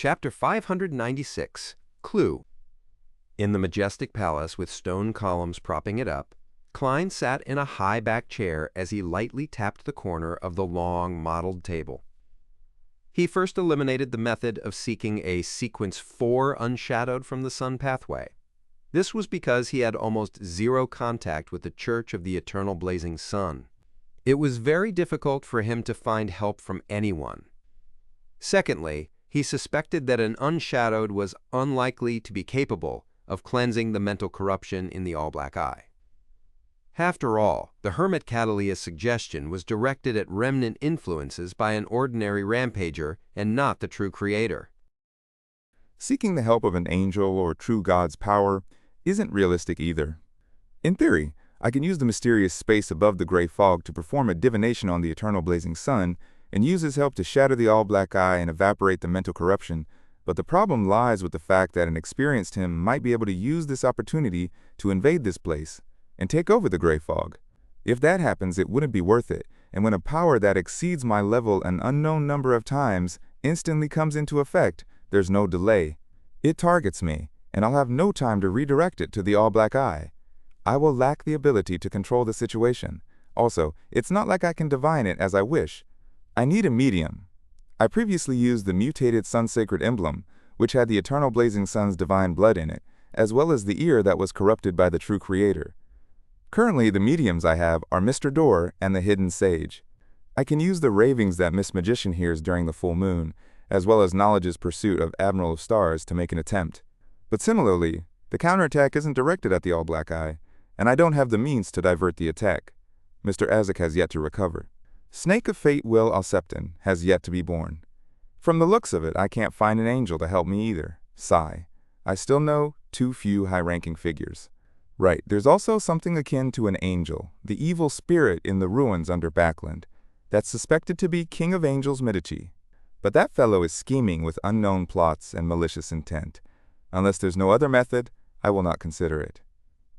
Chapter 596, Clue. In the majestic palace with stone columns propping it up, Klein sat in a high-backed chair as he lightly tapped the corner of the long, mottled table. He first eliminated the method of seeking a sequence 4 unshadowed from the sun pathway. This was because he had almost zero contact with the Church of the Eternal Blazing Sun. It was very difficult for him to find help from anyone. Secondly, he suspected that an unshadowed was unlikely to be capable of cleansing the mental corruption in the all-black eye. After all, the hermit Cattley's suggestion was directed at remnant influences by an ordinary rampager and not the true creator. Seeking the help of an angel or true God's power isn't realistic either. In theory, I can use the mysterious space above the gray fog to perform a divination on the eternal blazing sun and use his help to shatter the all-black eye and evaporate the mental corruption, but the problem lies with the fact that an experienced him might be able to use this opportunity to invade this place and take over the gray fog. If that happens, it wouldn't be worth it, and when a power that exceeds my level an unknown number of times instantly comes into effect, there's no delay. It targets me, and I'll have no time to redirect it to the all-black eye. I will lack the ability to control the situation. Also, it's not like I can divine it as I wish. I need a medium. I previously used the mutated sun-sacred emblem, which had the eternal blazing sun's divine blood in it, as well as the ear that was corrupted by the true creator. Currently, the mediums I have are Mr. Door and the Hidden Sage. I can use the ravings that Miss Magician hears during the full moon, as well as Knowledge's pursuit of Admiral of Stars to make an attempt. But similarly, the counterattack isn't directed at the all-black eye, and I don't have the means to divert the attack. Mr. Azek has yet to recover. Snake of Fate Will Alceptin has yet to be born. From the looks of it, I can't find an angel to help me either. Sigh. I still know too few high-ranking figures. Right, there's also something akin to an angel, the evil spirit in the ruins under Backland, that's suspected to be King of Angels Medici. But that fellow is scheming with unknown plots and malicious intent. Unless there's no other method, I will not consider it.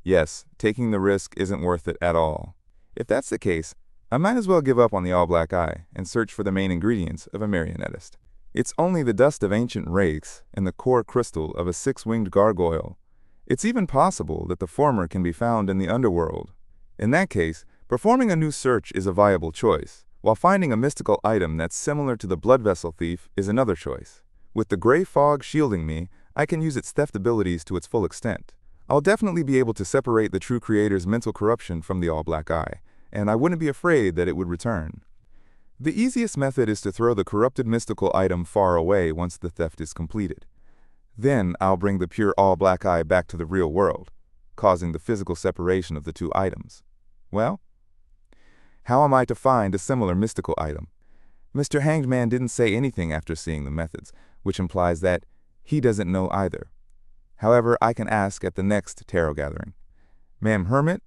Yes, taking the risk isn't worth it at all. If that's the case, I might as well give up on the all-black eye and search for the main ingredients of a marionettist. It's only the dust of ancient wraiths and the core crystal of a 6-winged gargoyle. It's even possible that the former can be found in the underworld. In that case, performing a new search is a viable choice, while finding a mystical item that's similar to the blood vessel thief is another choice. With the gray fog shielding me, I can use its theft abilities to its full extent. I'll definitely be able to separate the true creator's mental corruption from the all-black eye, and I wouldn't be afraid that it would return. The easiest method is to throw the corrupted mystical item far away once the theft is completed. Then I'll bring the pure all-black eye back to the real world, causing the physical separation of the two items. Well, how am I to find a similar mystical item? Mr. Hanged Man didn't say anything after seeing the methods, which implies that he doesn't know either. However, I can ask at the next tarot gathering. Ma'am Hermit,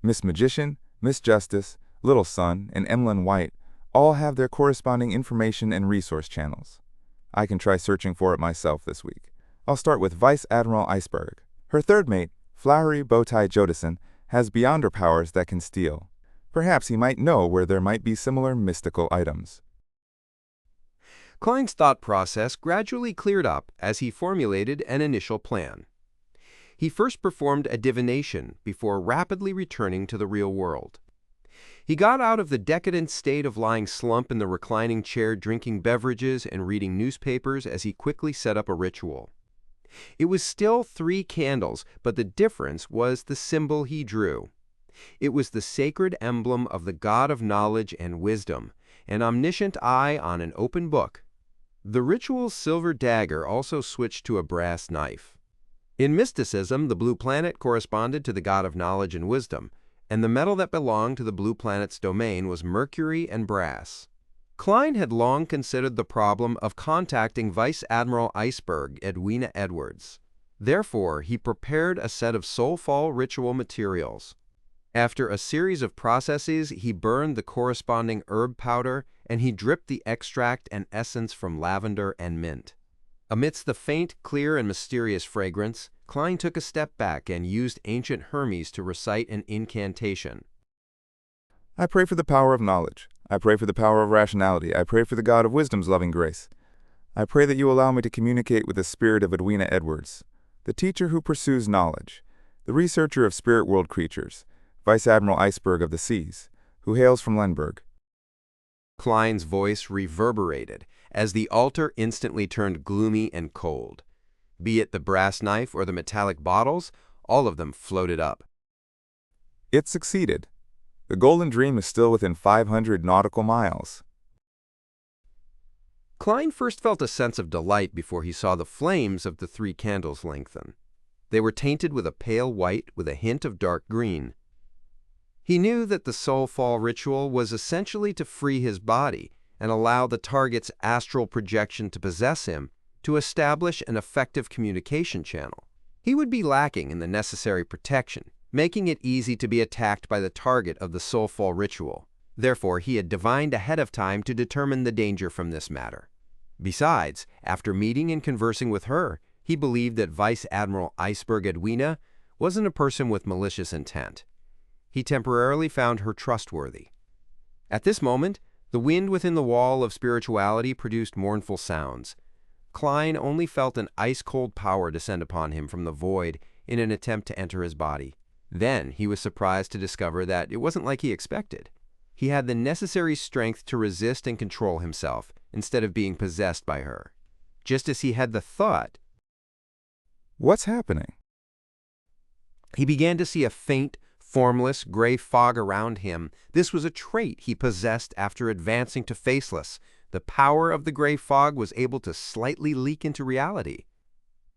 Miss Magician, Miss Justice, Little Sun, and Emlyn White all have their corresponding information and resource channels. I can try searching for it myself this week. I'll start with Vice Admiral Iceberg. Her third mate, Flowery Bowtie Jodison, has beyonder powers that can steal. Perhaps he might know where there might be similar mystical items. Klein's thought process gradually cleared up as he formulated an initial plan. He first performed a divination before rapidly returning to the real world. He got out of the decadent state of lying slump in the reclining chair drinking beverages and reading newspapers as he quickly set up a ritual. It was still 3 candles, but the difference was the symbol he drew. It was the sacred emblem of the God of knowledge and wisdom, an omniscient eye on an open book. The ritual's silver dagger also switched to a brass knife. In mysticism, the blue planet corresponded to the God of knowledge and wisdom, and the metal that belonged to the blue planet's domain was mercury and brass. Klein had long considered the problem of contacting Vice Admiral Iceberg, Edwina Edwards. Therefore, he prepared a set of soulfall ritual materials. After a series of processes, he burned the corresponding herb powder, and he dripped the extract and essence from lavender and mint. Amidst the faint, clear, and mysterious fragrance, Klein took a step back and used ancient Hermes to recite an incantation. I pray for the power of knowledge. I pray for the power of rationality. I pray for the God of wisdom's loving grace. I pray that you allow me to communicate with the spirit of Edwina Edwards, the teacher who pursues knowledge, the researcher of spirit world creatures, Vice Admiral Iceberg of the Seas, who hails from Lemberg. Klein's voice reverberated as the altar instantly turned gloomy and cold. Be it the brass knife or the metallic bottles, all of them floated up. It succeeded. The Golden Dream is still within 500 nautical miles. Klein first felt a sense of delight before he saw the flames of the 3 candles lengthen. They were tainted with a pale white with a hint of dark green. He knew that the soulfall ritual was essentially to free his body and allow the target's astral projection to possess him to establish an effective communication channel. He would be lacking in the necessary protection, making it easy to be attacked by the target of the soulfall ritual. Therefore, he had divined ahead of time to determine the danger from this matter. Besides, after meeting and conversing with her, he believed that Vice Admiral Iceberg Edwina wasn't a person with malicious intent. He temporarily found her trustworthy. At this moment, the wind within the wall of spirituality produced mournful sounds. Klein only felt an ice-cold power descend upon him from the void in an attempt to enter his body. Then he was surprised to discover that it wasn't like he expected. He had the necessary strength to resist and control himself, instead of being possessed by her. Just as he had the thought, What's happening? he began to see a faint, formless, gray fog around him. This was a trait he possessed after advancing to faceless. The power of the gray fog was able to slightly leak into reality.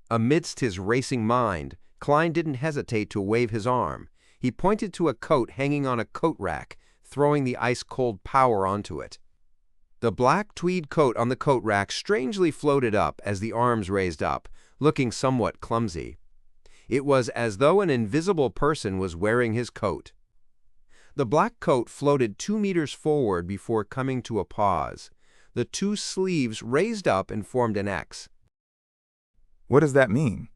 Amidst his racing mind, Klein didn't hesitate to wave his arm. He pointed to a coat hanging on a coat rack, throwing the ice-cold power onto it. The black tweed coat on the coat rack strangely floated up as the arms raised up, looking somewhat clumsy. It was as though an invisible person was wearing his coat. The black coat floated 2 meters forward before coming to a pause. The 2 sleeves raised up and formed an X. What does that mean?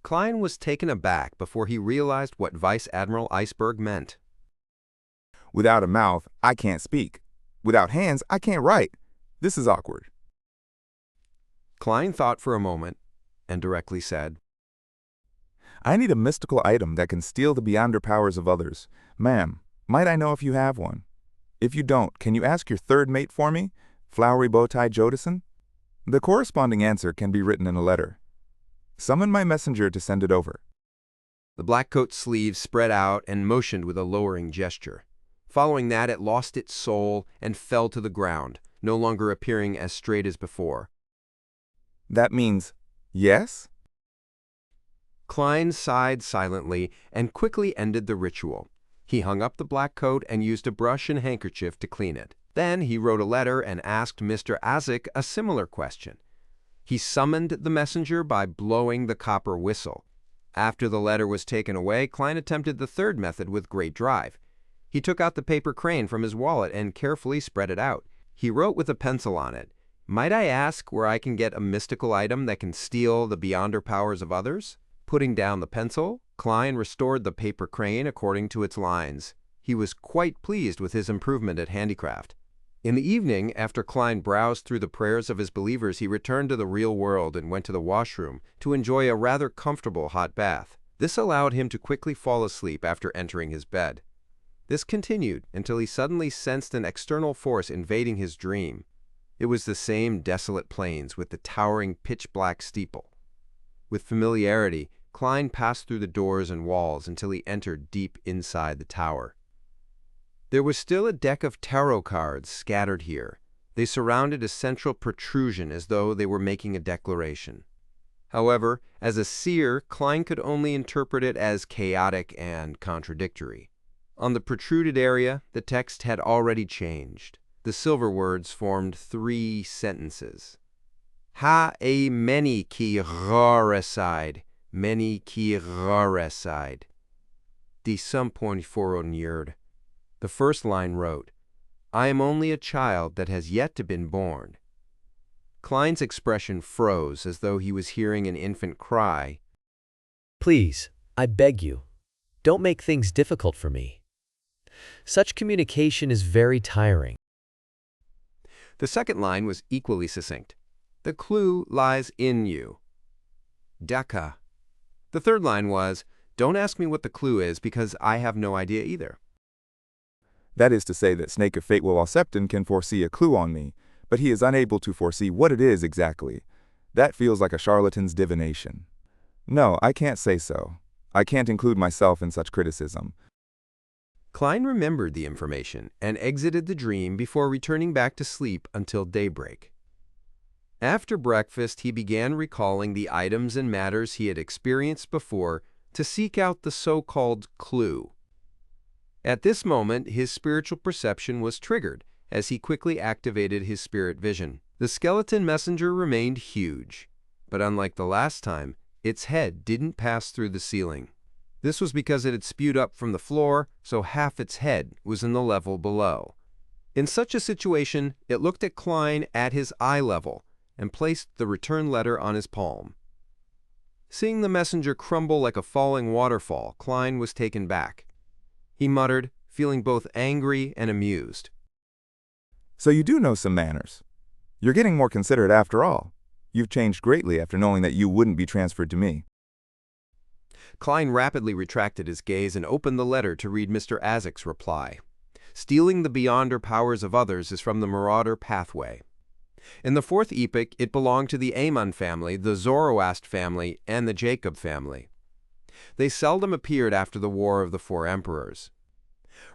Klein was taken aback before he realized what Vice Admiral Iceberg meant. Without a mouth, I can't speak. Without hands, I can't write. This is awkward. Klein thought for a moment and directly said, I need a mystical item that can steal the beyonder powers of others. Ma'am, might I know if you have one? If you don't, can you ask your third mate for me, Flowery Bowtie Jodison? The corresponding answer can be written in a letter. Summon my messenger to send it over. The black coat's sleeves spread out and motioned with a lowering gesture. Following that, it lost its soul and fell to the ground, no longer appearing as straight as before. That means yes? Klein sighed silently and quickly ended the ritual. He hung up the black coat and used a brush and handkerchief to clean it. Then he wrote a letter and asked Mr. Azik a similar question. He summoned the messenger by blowing the copper whistle. After the letter was taken away, Klein attempted the third method with great drive. He took out the paper crane from his wallet and carefully spread it out. He wrote with a pencil on it, "Might I ask where I can get a mystical item that can steal the beyonder powers of others?" Putting down the pencil, Klein restored the paper crane according to its lines. He was quite pleased with his improvement at handicraft. In the evening, after Klein browsed through the prayers of his believers, he returned to the real world and went to the washroom to enjoy a rather comfortable hot bath. This allowed him to quickly fall asleep after entering his bed. This continued until he suddenly sensed an external force invading his dream. It was the same desolate plains with the towering pitch-black steeple. With familiarity, Klein passed through the doors and walls until he entered deep inside the tower. There was still a deck of tarot cards scattered here. They surrounded a central protrusion as though they were making a declaration. However, as a seer, Klein could only interpret it as chaotic and contradictory. On the protruded area, the text had already changed. The silver words formed 3 sentences. Ha a many ki rareside, many ki rareside. Die some.4 The first line wrote, I am only a child that has yet to been born. Klein's expression froze as though he was hearing an infant cry. Please, I beg you, don't make things difficult for me. Such communication is very tiring. The second line was equally succinct. The clue lies in you. Daka. The third line was, don't ask me what the clue is because I have no idea either. That is to say that Snake of Fate Will Septon can foresee a clue on me, but he is unable to foresee what it is exactly. That feels like a charlatan's divination. No, I can't say so. I can't include myself in such criticism. Klein remembered the information and exited the dream before returning back to sleep until daybreak. After breakfast, he began recalling the items and matters he had experienced before to seek out the so-called clue. At this moment, his spiritual perception was triggered as he quickly activated his spirit vision. The skeleton messenger remained huge, but unlike the last time, its head didn't pass through the ceiling. This was because it had spewed up from the floor, so half its head was in the level below. In such a situation, it looked at Klein at his eye level and placed the return letter on his palm. Seeing the messenger crumble like a falling waterfall, Klein was taken back. He muttered, feeling both angry and amused. So you do know some manners. You're getting more considerate after all. You've changed greatly after knowing that you wouldn't be transferred to me. Klein rapidly retracted his gaze and opened the letter to read Mr. Azek's reply. Stealing the beyonder powers of others is from the Marauder pathway. In the fourth epoch, it belonged to the Amun family, the Zoroast family, and the Jacob family. They seldom appeared after the War of the Four Emperors.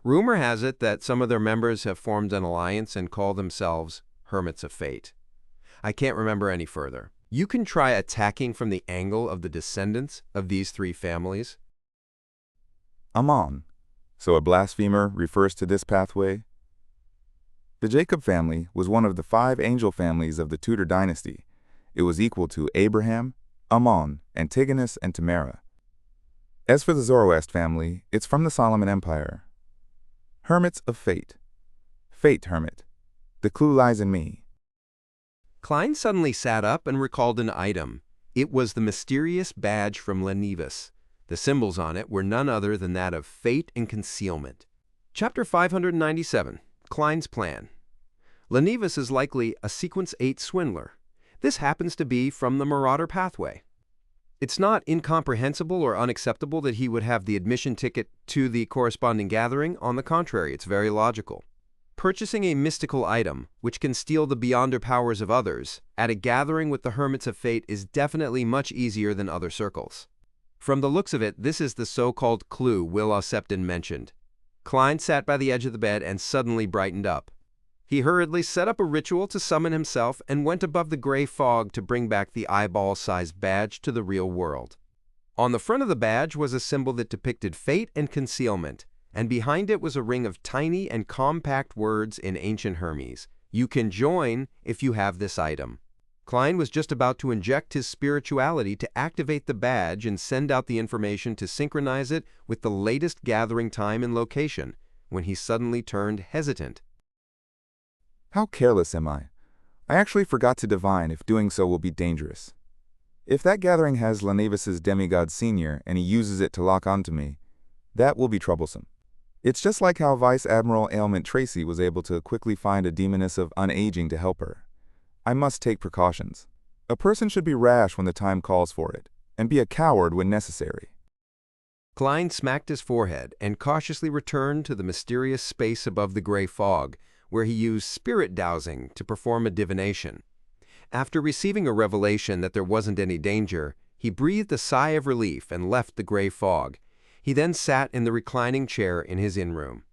Rumor has it that some of their members have formed an alliance and call themselves Hermits of Fate. I can't remember any further. You can try attacking from the angle of the descendants of these three families. Amun. So a blasphemer refers to this pathway? The Jacob family was one of the 5 angel families of the Tudor dynasty. It was equal to Abraham, Ammon, Antigonus, and Tamara. As for the Zoroast family, it's from the Solomon Empire. Hermits of Fate. Fate Hermit. The clue lies in me. Klein suddenly sat up and recalled an item. It was the mysterious badge from Lenivus. The symbols on it were none other than that of fate and concealment. Chapter 597. Klein's Plan. Lenivus is likely a Sequence 8 swindler. This happens to be from the Marauder pathway. It's not incomprehensible or unacceptable that he would have the admission ticket to the corresponding gathering. On the contrary, it's very logical. Purchasing a mystical item, which can steal the beyonder powers of others, at a gathering with the Hermits of Fate is definitely much easier than other circles. From the looks of it, this is the so-called clue Will Septon mentioned. Klein sat by the edge of the bed and suddenly brightened up. He hurriedly set up a ritual to summon himself and went above the gray fog to bring back the eyeball-sized badge to the real world. On the front of the badge was a symbol that depicted fate and concealment, and behind it was a ring of tiny and compact words in ancient Hermes. You can join if you have this item. Klein was just about to inject his spirituality to activate the badge and send out the information to synchronize it with the latest gathering time and location, when he suddenly turned hesitant. How careless am I? I actually forgot to divine if doing so will be dangerous. If that gathering has Lenivus's demigod senior and he uses it to lock onto me, that will be troublesome. It's just like how Vice Admiral Ailment Tracy was able to quickly find a demoness of unaging to help her. I must take precautions. A person should be rash when the time calls for it, and be a coward when necessary. Klein smacked his forehead and cautiously returned to the mysterious space above the gray fog, where he used spirit dowsing to perform a divination. After receiving a revelation that there wasn't any danger, he breathed a sigh of relief and left the gray fog. He then sat in the reclining chair in his in-room.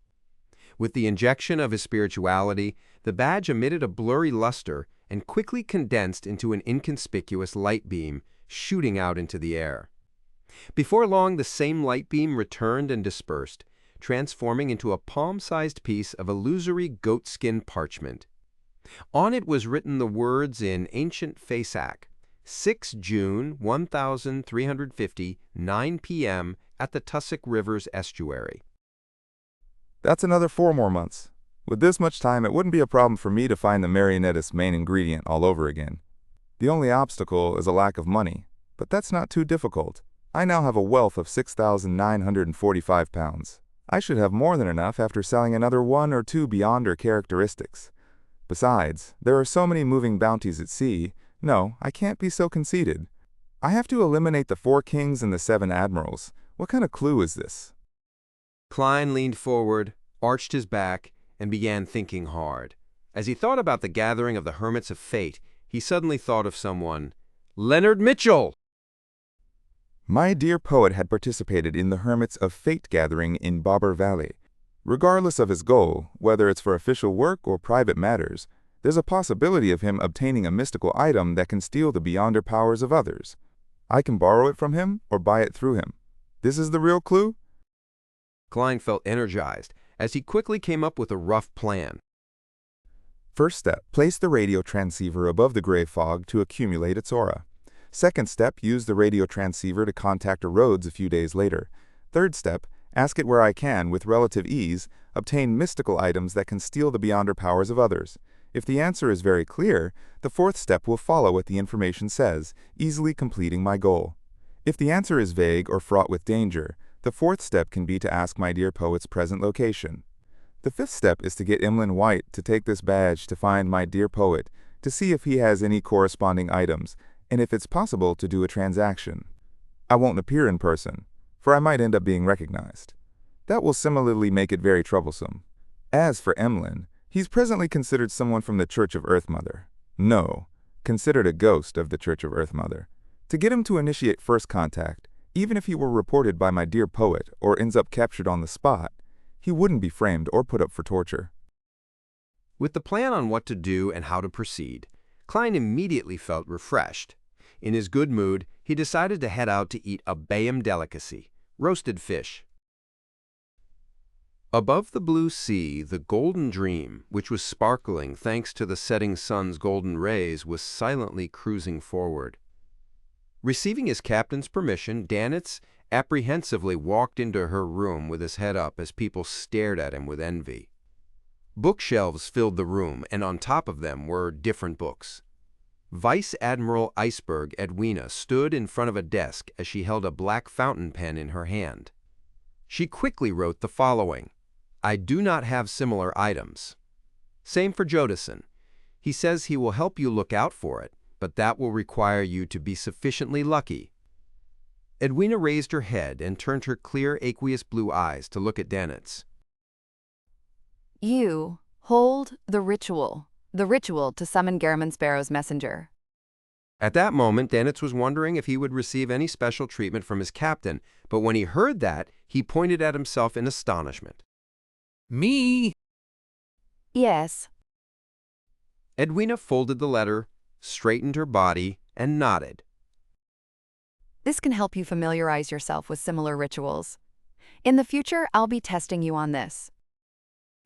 With the injection of his spirituality, the badge emitted a blurry luster and quickly condensed into an inconspicuous light beam, shooting out into the air. Before long, the same light beam returned and dispersed, transforming into a palm-sized piece of illusory goatskin parchment. On it was written the words in ancient Fasak, 6 June 1350, 9 p.m. at the Tussock River's estuary. That's another 4 more months. With this much time, it wouldn't be a problem for me to find the marionette's main ingredient all over again. The only obstacle is a lack of money, but that's not too difficult. I now have a wealth of 6,945 pounds. I should have more than enough after selling another 1 or 2 beyonder characteristics. Besides, there are so many moving bounties at sea, No, I can't be so conceited. I have to eliminate the 4 kings and the 7 admirals. What kind of clue is this? Klein leaned forward, arched his back, and began thinking hard. As he thought about the gathering of the Hermits of Fate, he suddenly thought of someone. Leonard Mitchell! My dear poet had participated in the Hermits of Fate gathering in Bobber Valley. Regardless of his goal, whether it's for official work or private matters, there's a possibility of him obtaining a mystical item that can steal the beyonder powers of others. I can borrow it from him or buy it through him. This is the real clue? Klein felt energized as he quickly came up with a rough plan. First step, place the radio transceiver above the gray fog to accumulate its aura. Second step, use the radio transceiver to contact a Rhodes a few days later. Third step, ask it where I can, with relative ease, obtain mystical items that can steal the beyonder powers of others. If the answer is very clear, the fourth step will follow what the information says, easily completing my goal. If the answer is vague or fraught with danger, the fourth step can be to ask my dear poet's present location. The fifth step is to get Emlyn White to take this badge to find my dear poet, to see if he has any corresponding items, and if it's possible to do a transaction. I won't appear in person, for I might end up being recognized. That will similarly make it very troublesome. As for Emlyn, he's presently considered someone from the Church of Earth Mother. No, considered a ghost of the Church of Earth Mother. To get him to initiate first contact, even if he were reported by my dear poet or ends up captured on the spot, he wouldn't be framed or put up for torture. With the plan on what to do and how to proceed, Klein immediately felt refreshed. In his good mood, he decided to head out to eat a Bayham delicacy, roasted fish. Above the blue sea, the Golden Dream, which was sparkling thanks to the setting sun's golden rays, was silently cruising forward. Receiving his captain's permission, Danitz apprehensively walked into her room with his head up as people stared at him with envy. Bookshelves filled the room, and on top of them were different books. Vice Admiral Iceberg Edwina stood in front of a desk as she held a black fountain pen in her hand. She quickly wrote the following: I do not have similar items. Same for Jodison. He says he will help you look out for it, but that will require you to be sufficiently lucky. Edwina raised her head and turned her clear, aqueous blue eyes to look at Danitz. You hold the ritual to summon Gehrman Sparrow's messenger. At that moment, Danitz was wondering if he would receive any special treatment from his captain, but when he heard that, he pointed at himself in astonishment. Me? Yes. Edwina folded the letter, straightened her body, and nodded. This can help you familiarize yourself with similar rituals. In the future, I'll be testing you on this.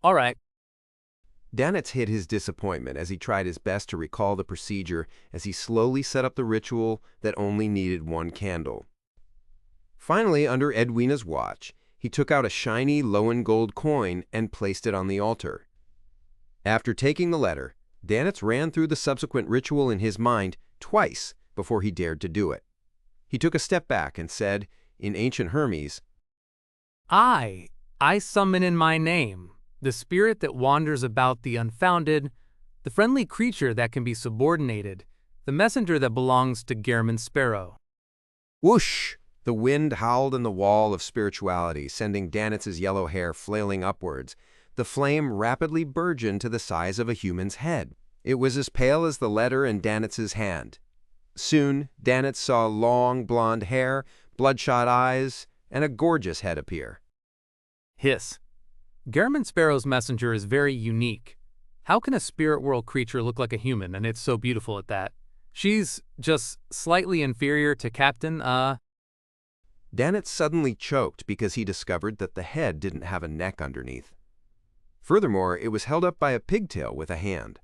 All right. Danitz hid his disappointment as he tried his best to recall the procedure as he slowly set up the ritual that only needed one candle. Finally, under Edwina's watch, he took out a shiny Lowen gold coin and placed it on the altar. After taking the letter, Danitz ran through the subsequent ritual in his mind twice before he dared to do it. He took a step back and said, in ancient Hermes, I summon in my name the spirit that wanders about the unfounded, the friendly creature that can be subordinated, the messenger that belongs to Gehrman Sparrow. Whoosh! The wind howled in the wall of spirituality, sending Danitz's yellow hair flailing upwards. The flame rapidly burgeoned to the size of a human's head. It was as pale as the letter in Danitz's hand. Soon, Danitz saw long blonde hair, bloodshot eyes, and a gorgeous head appear. Hiss. Gehrman Sparrow's messenger is very unique. How can a spirit world creature look like a human, and it's so beautiful at that? She's just slightly inferior to Captain, Danitz suddenly choked because he discovered that the head didn't have a neck underneath. Furthermore, it was held up by a pigtail with a hand.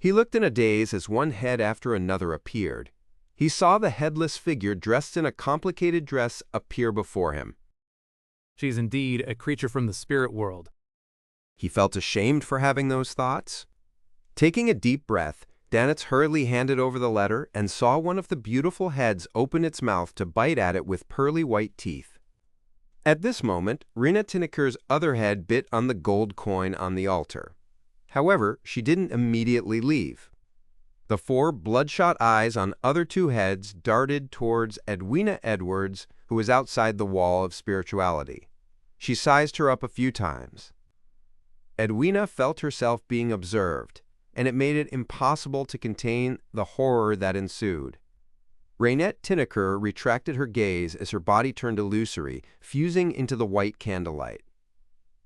He looked in a daze as one head after another appeared. He saw the headless figure dressed in a complicated dress appear before him. She's indeed a creature from the spirit world. He felt ashamed for having those thoughts. Taking a deep breath, Danitz hurriedly handed over the letter and saw one of the beautiful heads open its mouth to bite at it with pearly white teeth. At this moment, Rina Tinneker's other head bit on the gold coin on the altar. However, she didn't immediately leave. The 4 bloodshot eyes on other 2 heads darted towards Edwina Edwards, who was outside the wall of spirituality. She sized her up a few times. Edwina felt herself being observed, and it made it impossible to contain the horror that ensued. Raynette Tinneker retracted her gaze as her body turned illusory, fusing into the white candlelight.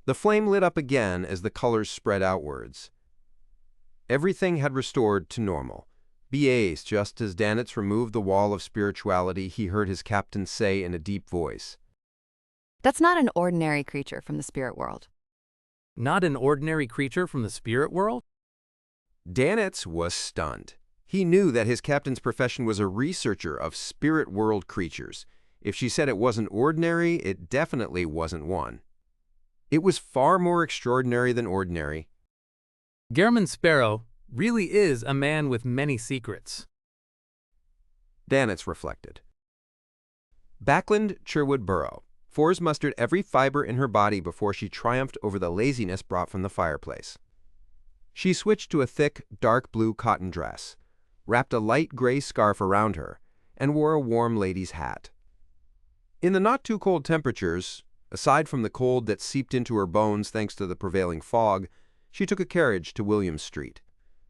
The flame lit up again as the colors spread outwards. Everything had restored to normal. BAs, just as Danitz removed the wall of spirituality, he heard his captain say in a deep voice, That's not an ordinary creature from the spirit world. Not an ordinary creature from the spirit world? Danitz was stunned. He knew that his captain's profession was a researcher of spirit world creatures. If she said it wasn't ordinary, it definitely wasn't one. It was far more extraordinary than ordinary. Gehrman Sparrow really is a man with many secrets. Danitz reflected. Backlund Sherwood Burrow. Fors mustered every fiber in her body before she triumphed over the laziness brought from the fireplace. She switched to a thick, dark blue cotton dress, wrapped a light gray scarf around her, and wore a warm lady's hat. In the not-too-cold temperatures, aside from the cold that seeped into her bones thanks to the prevailing fog, she took a carriage to William Street.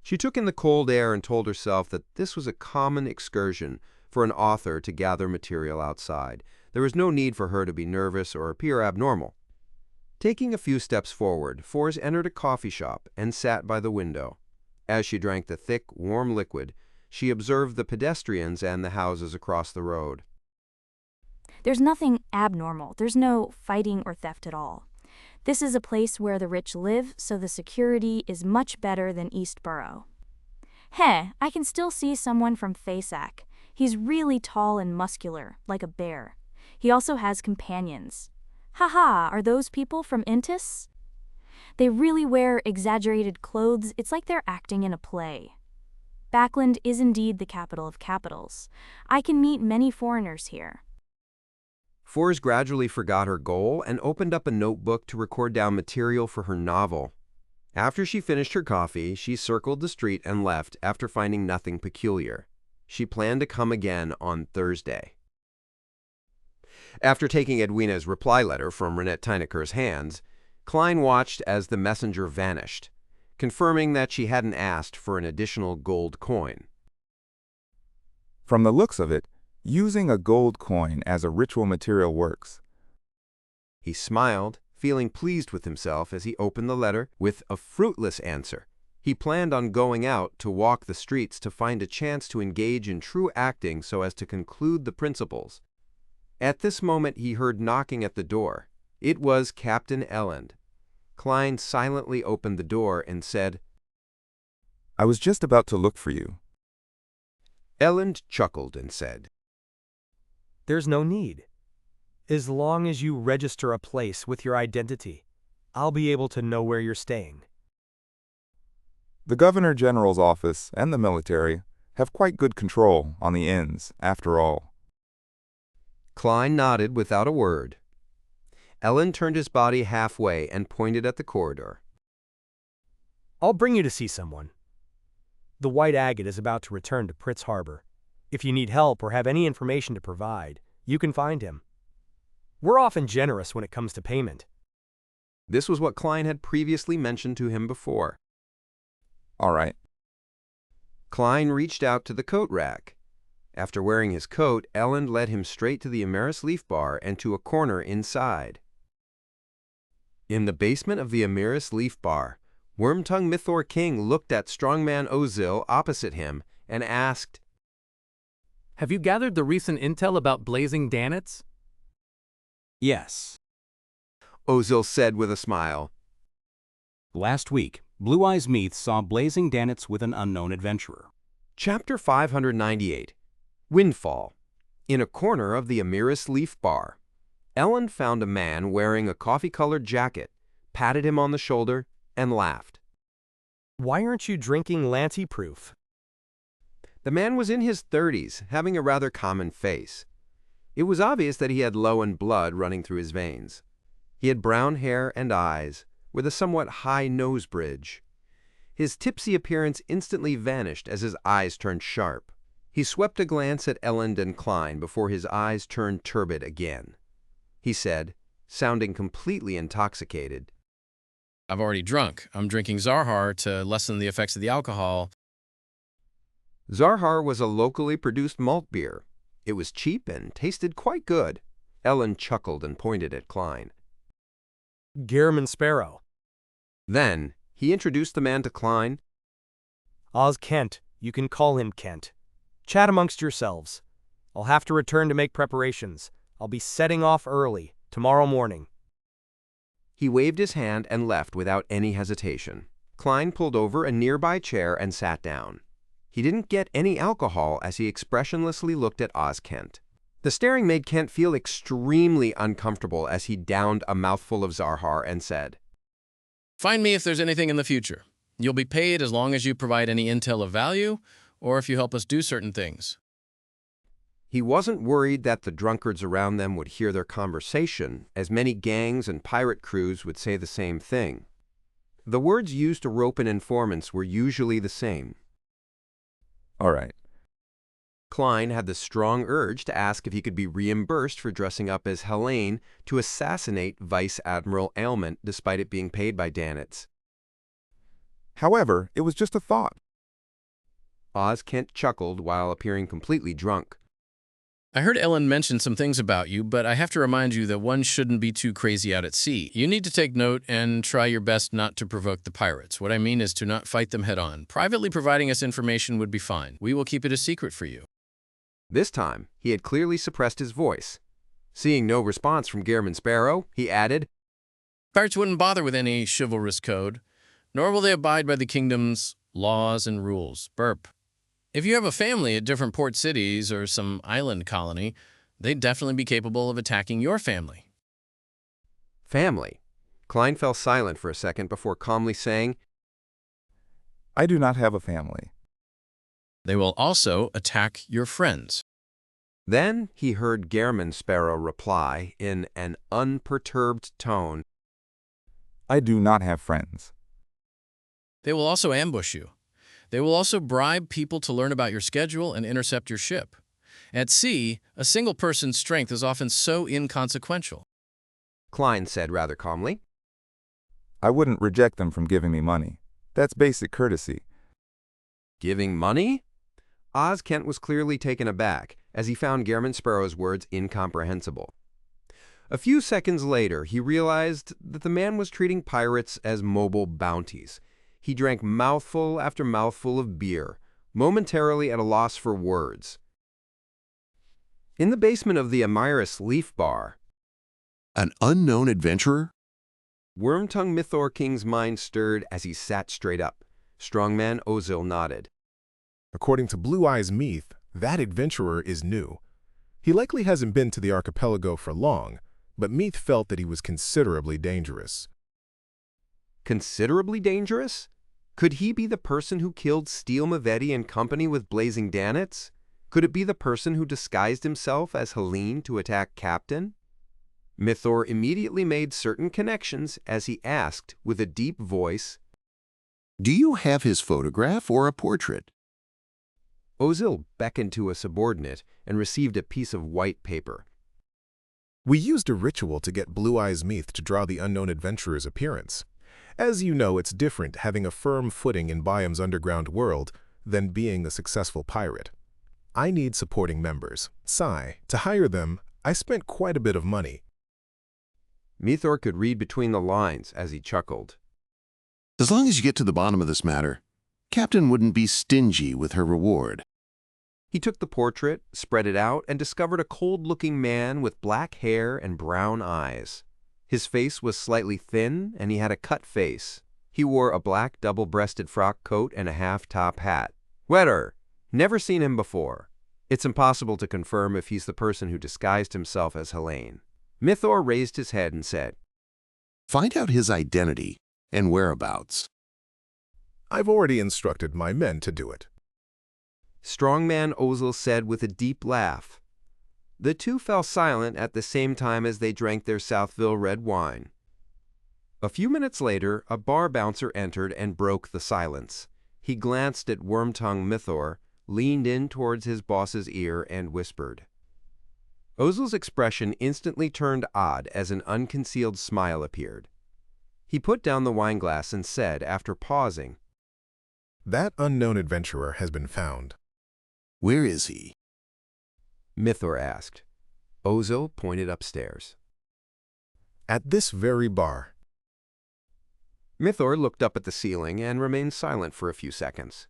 She took in the cold air and told herself that this was a common excursion for an author to gather material outside. There was no need for her to be nervous or appear abnormal. Taking a few steps forward, Fors entered a coffee shop and sat by the window. As she drank the thick, warm liquid, she observed the pedestrians and the houses across the road. There's nothing abnormal. There's no fighting or theft at all. This is a place where the rich live, so the security is much better than East Borough. Heh, I can still see someone from Fasak. He's really tall and muscular, like a bear. He also has companions. Haha, are those people from Intis? They really wear exaggerated clothes. It's like they're acting in a play. Backlund is indeed the capital of capitals. I can meet many foreigners here. Fors gradually forgot her goal and opened up a notebook to record down material for her novel. After she finished her coffee, she circled the street and left after finding nothing peculiar. She planned to come again on Thursday. After taking Edwina's reply letter from Raynette Tinneker's hands, Klein watched as the messenger vanished, confirming that she hadn't asked for an additional gold coin. From the looks of it, using a gold coin as a ritual material works. He smiled, feeling pleased with himself as he opened the letter with a fruitless answer. He planned on going out to walk the streets to find a chance to engage in true acting so as to conclude the principles. At this moment he heard knocking at the door. It was Captain Elland. Klein silently opened the door and said, I was just about to look for you. Elland chuckled and said, There's no need. As long as you register a place with your identity, I'll be able to know where you're staying. The Governor General's office and the military have quite good control on the inns, after all. Klein nodded without a word. Elland turned his body halfway and pointed at the corridor. I'll bring you to see someone. The White Agate is about to return to Pritz Harbor. If you need help or have any information to provide, you can find him. We're often generous when it comes to payment. This was what Klein had previously mentioned to him before. All right. Klein reached out to the coat rack. After wearing his coat, Elland led him straight to the Ameris Leaf Bar and to a corner inside. In the basement of the Ameris Leaf Bar, Wormtongue Mythor King looked at strongman Ozil opposite him and asked, Have you gathered the recent intel about Blazing Danitz? Yes. Ozil said with a smile. Last week, Blue Eyes Meath saw Blazing Danitz with an unknown adventurer. Chapter 598. Windfall. In a corner of the Ameris Leaf Bar, Elland found a man wearing a coffee-colored jacket, patted him on the shoulder, and laughed. Why aren't you drinking Lanty-proof? The man was in his 30s, having a rather common face. It was obvious that he had Lowen blood running through his veins. He had brown hair and eyes, with a somewhat high nose bridge. His tipsy appearance instantly vanished as his eyes turned sharp. He swept a glance at Elend and Klein before his eyes turned turbid again. He said, sounding completely intoxicated, "I've already drunk. I'm drinking Zarhar to lessen the effects of the alcohol." Zarhar was a locally produced malt beer. It was cheap and tasted quite good. Ellen chuckled and pointed at Klein. Gehrman Sparrow. Then, he introduced the man to Klein. Oz Kent. You can call him Kent. Chat amongst yourselves. I'll have to return to make preparations. I'll be setting off early, tomorrow morning. He waved his hand and left without any hesitation. Klein pulled over a nearby chair and sat down. He didn't get any alcohol as he expressionlessly looked at Oz Kent. The staring made Kent feel extremely uncomfortable as he downed a mouthful of Zarhar and said, "Find me if there's anything in the future. You'll be paid as long as you provide any intel of value or if you help us do certain things." He wasn't worried that the drunkards around them would hear their conversation, as many gangs and pirate crews would say the same thing. The words used to rope in informants were usually the same. All right. Klein had the strong urge to ask if he could be reimbursed for dressing up as Helene to assassinate Vice Admiral Ailment despite it being paid by Danitz. However, it was just a thought. Oz Kent chuckled while appearing completely drunk. "I heard Ellen mention some things about you, but I have to remind you that one shouldn't be too crazy out at sea. You need to take note and try your best not to provoke the pirates. What I mean is to not fight them head-on. Privately providing us information would be fine. We will keep it a secret for you." This time, he had clearly suppressed his voice. Seeing no response from Gehrman Sparrow, he added, "Pirates wouldn't bother with any chivalrous code, nor will they abide by the kingdom's laws and rules. Burp. If you have a family at different port cities or some island colony, they'd definitely be capable of attacking your family." Family. Klein fell silent for a second before calmly saying, I do not have a family. "They will also attack your friends." Then he heard Gehrman Sparrow reply in an unperturbed tone, I do not have friends. "They will also ambush you. They will also bribe people to learn about your schedule and intercept your ship. At sea, a single person's strength is often so inconsequential." Klein said rather calmly. I wouldn't reject them from giving me money. That's basic courtesy. Giving money? Oz Kent was clearly taken aback, as he found Gehrman Sparrow's words incomprehensible. A few seconds later, he realized that the man was treating pirates as mobile bounties. He drank mouthful after mouthful of beer, momentarily at a loss for words. In the basement of the Amiris Leaf Bar, An unknown adventurer? Wormtongue Mythor King's mind stirred as he sat straight up. Strongman Ozil nodded. According to Blue Eyes Meath, that adventurer is new. He likely hasn't been to the archipelago for long, but Meath felt that he was considerably dangerous. Considerably dangerous? Could he be the person who killed Steel Moretti and company with Blazing Danitz? Could it be the person who disguised himself as Helene to attack Captain? Mythor immediately made certain connections as he asked with a deep voice, Do you have his photograph or a portrait? Ozil beckoned to a subordinate and received a piece of white paper. We used a ritual to get Blue Eyes Meath to draw the unknown adventurer's appearance. As you know, it's different having a firm footing in Biom's underground world than being a successful pirate. I need supporting members. To hire them, I spent quite a bit of money. Mythor could read between the lines as he chuckled. As long as you get to the bottom of this matter, Captain wouldn't be stingy with her reward. He took the portrait, spread it out, and discovered a cold-looking man with black hair and brown eyes. His face was slightly thin, and he had a cut face. He wore a black double-breasted frock coat and a half-top hat. Wetter. Never seen him before. It's impossible to confirm if he's the person who disguised himself as Helene. Mythor raised his head and said, Find out his identity and whereabouts. I've already instructed my men to do it. Strongman Ozil said with a deep laugh. The two fell silent at the same time as they drank their Southville red wine. A few minutes later, a bar bouncer entered and broke the silence. He glanced at Worm-tongued Mythor, leaned in towards his boss's ear, and whispered. Ozil's expression instantly turned odd as an unconcealed smile appeared. He put down the wineglass and said, after pausing, "That unknown adventurer has been found." Where is he? Mythor asked. Ozil pointed upstairs. "At this very bar." Mythor looked up at the ceiling and remained silent for a few seconds.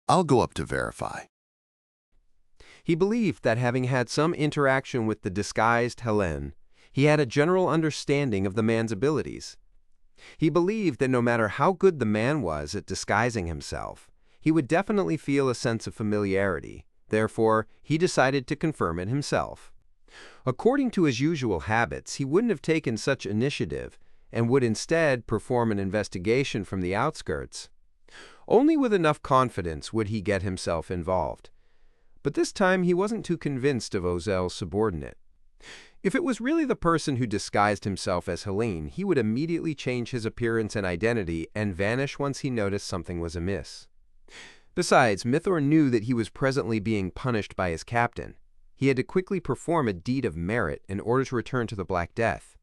I'll go up to verify. He believed that having had some interaction with the disguised Helen, he had a general understanding of the man's abilities. He believed that no matter how good the man was at disguising himself, he would definitely feel a sense of familiarity. Therefore, he decided to confirm it himself. According to his usual habits, he wouldn't have taken such initiative and would instead perform an investigation from the outskirts. Only with enough confidence would he get himself involved. But this time he wasn't too convinced of Ozil's subordinate. If it was really the person who disguised himself as Helene, he would immediately change his appearance and identity and vanish once he noticed something was amiss. Besides, Mythor knew that he was presently being punished by his captain. He had to quickly perform a deed of merit in order to return to the Black Death.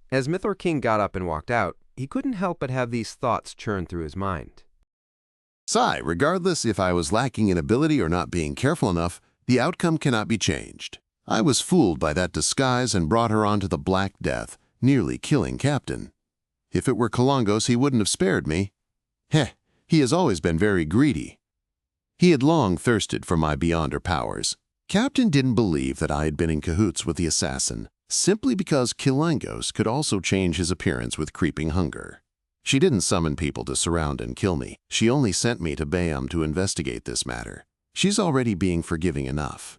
As Mythor King got up and walked out, he couldn't help but have these thoughts churn through his mind. Sai, regardless if I was lacking in ability or not being careful enough, the outcome cannot be changed. I was fooled by that disguise and brought her on to the Black Death, nearly killing Captain. If it were Kalangos, he wouldn't have spared me. Heh, he has always been very greedy. He had long thirsted for my beyonder powers. Captain didn't believe that I had been in cahoots with the assassin, simply because Kalangos could also change his appearance with creeping hunger. She didn't summon people to surround and kill me. She only sent me to Bayam to investigate this matter. She's already being forgiving enough.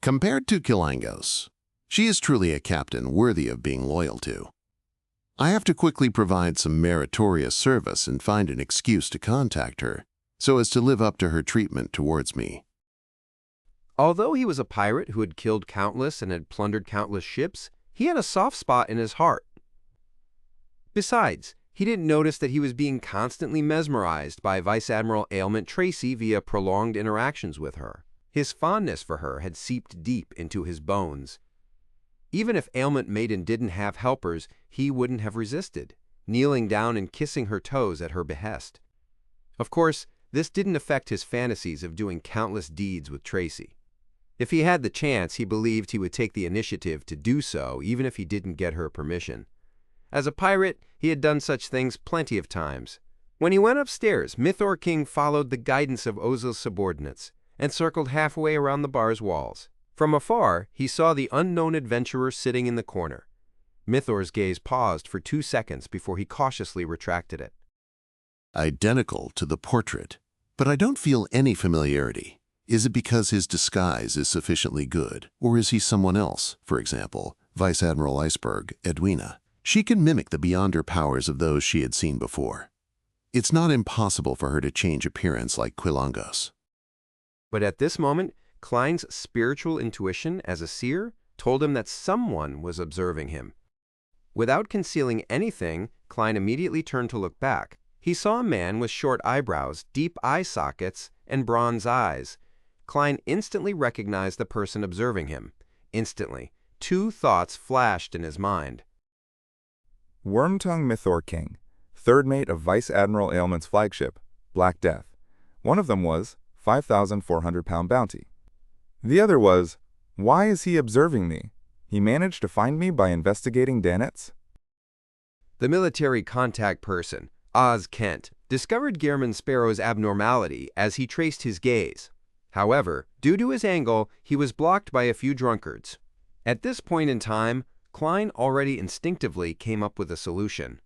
Compared to Kalangos, she is truly a captain worthy of being loyal to. I have to quickly provide some meritorious service and find an excuse to contact her, so as to live up to her treatment towards me. Although he was a pirate who had killed countless and had plundered countless ships, he had a soft spot in his heart. Besides, he didn't notice that he was being constantly mesmerized by Vice Admiral Ailment Tracy via prolonged interactions with her. His fondness for her had seeped deep into his bones. Even if Ailment Maiden didn't have helpers, he wouldn't have resisted, kneeling down and kissing her toes at her behest. Of course, this didn't affect his fantasies of doing countless deeds with Tracy. If he had the chance, he believed he would take the initiative to do so, even if he didn't get her permission. As a pirate, he had done such things plenty of times. When he went upstairs, Mythor King followed the guidance of Ozil's subordinates and circled halfway around the bar's walls. From afar, he saw the unknown adventurer sitting in the corner. Mythor's gaze paused for 2 seconds before he cautiously retracted it. Identical to the portrait, but I don't feel any familiarity. Is it because his disguise is sufficiently good, or is he someone else, for example, Vice Admiral Iceberg, Edwina? She can mimic the beyonder powers of those she had seen before. It's not impossible for her to change appearance like Quilangos. But at this moment, Klein's spiritual intuition as a seer told him that someone was observing him. Without concealing anything, Klein immediately turned to look back. He saw a man with short eyebrows, deep eye sockets, and bronze eyes. Klein instantly recognized the person observing him. Instantly, 2 thoughts flashed in his mind. Worm-tongued Mythor King, third mate of Vice Admiral Ailment's flagship, Black Death. One of them was 5,400-pound bounty. The other was, why is he observing me? He managed to find me by investigating Danetz? The military contact person, Oz Kent, discovered Gehrman Sparrow's abnormality as he traced his gaze. However, due to his angle, he was blocked by a few drunkards. At this point in time, Klein already instinctively came up with a solution.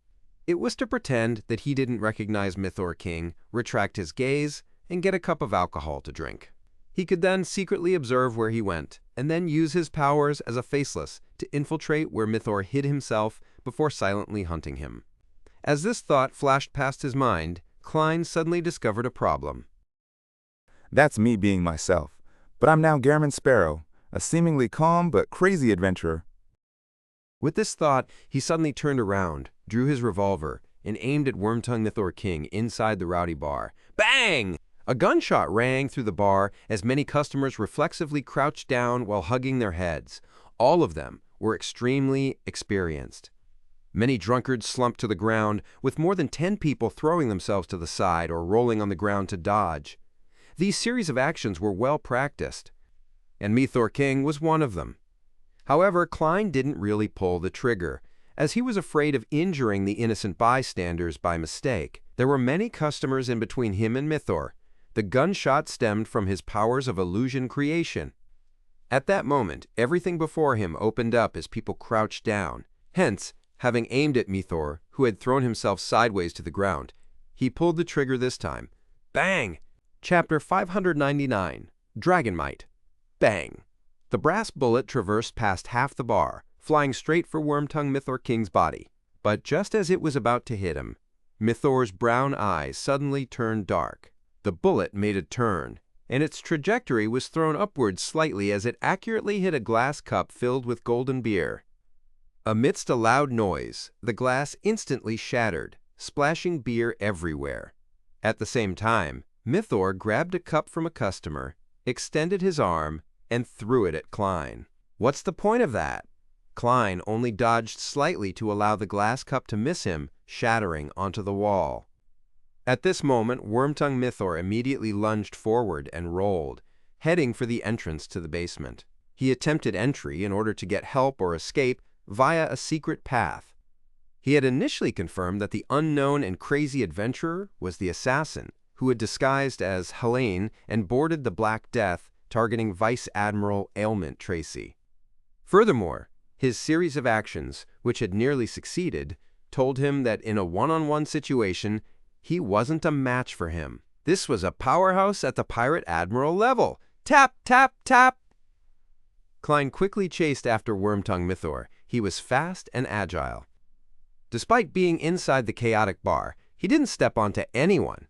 It was to pretend that he didn't recognize Mythor King, retract his gaze, and get a cup of alcohol to drink. He could then secretly observe where he went, and then use his powers as a faceless to infiltrate where Mythor hid himself before silently hunting him. As this thought flashed past his mind, Klein suddenly discovered a problem. That's me being myself, but I'm now Gehrman Sparrow, a seemingly calm but crazy adventurer. With this thought, he suddenly turned around, drew his revolver, and aimed at Wormtongue Mythor King inside the rowdy bar. Bang! A gunshot rang through the bar as many customers reflexively crouched down while hugging their heads. All of them were extremely experienced. Many drunkards slumped to the ground, with more than 10 people throwing themselves to the side or rolling on the ground to dodge. These series of actions were well practiced, and Mythor King was one of them. However, Klein didn't really pull the trigger, as he was afraid of injuring the innocent bystanders by mistake. There were many customers in between him and Mythor. The gunshot stemmed from his powers of illusion creation. At that moment, everything before him opened up as people crouched down. Hence, having aimed at Mythor, who had thrown himself sideways to the ground, he pulled the trigger this time. Bang! Chapter 599, Dragonmite. Bang! The brass bullet traversed past half the bar, flying straight for Wormtongue Mythor King's body. But just as it was about to hit him, Mythor's brown eyes suddenly turned dark. The bullet made a turn, and its trajectory was thrown upwards slightly as it accurately hit a glass cup filled with golden beer. Amidst a loud noise, the glass instantly shattered, splashing beer everywhere. At the same time, Mythor grabbed a cup from a customer, extended his arm, and threw it at Klein. What's the point of that? Klein only dodged slightly to allow the glass cup to miss him, shattering onto the wall. At this moment, Wormtongue Mythor immediately lunged forward and rolled, heading for the entrance to the basement. He attempted entry in order to get help or escape via a secret path. He had initially confirmed that the unknown and crazy adventurer was the assassin, who had disguised as Helene and boarded the Black Death, targeting Vice Admiral Ailment Tracy. Furthermore, his series of actions, which had nearly succeeded, told him that in a one-on-one situation, he wasn't a match for him. This was a powerhouse at the Pirate Admiral level. Tap, tap, tap! Klein quickly chased after Wormtongue Mythor. He was fast and agile. Despite being inside the chaotic bar, he didn't step onto anyone.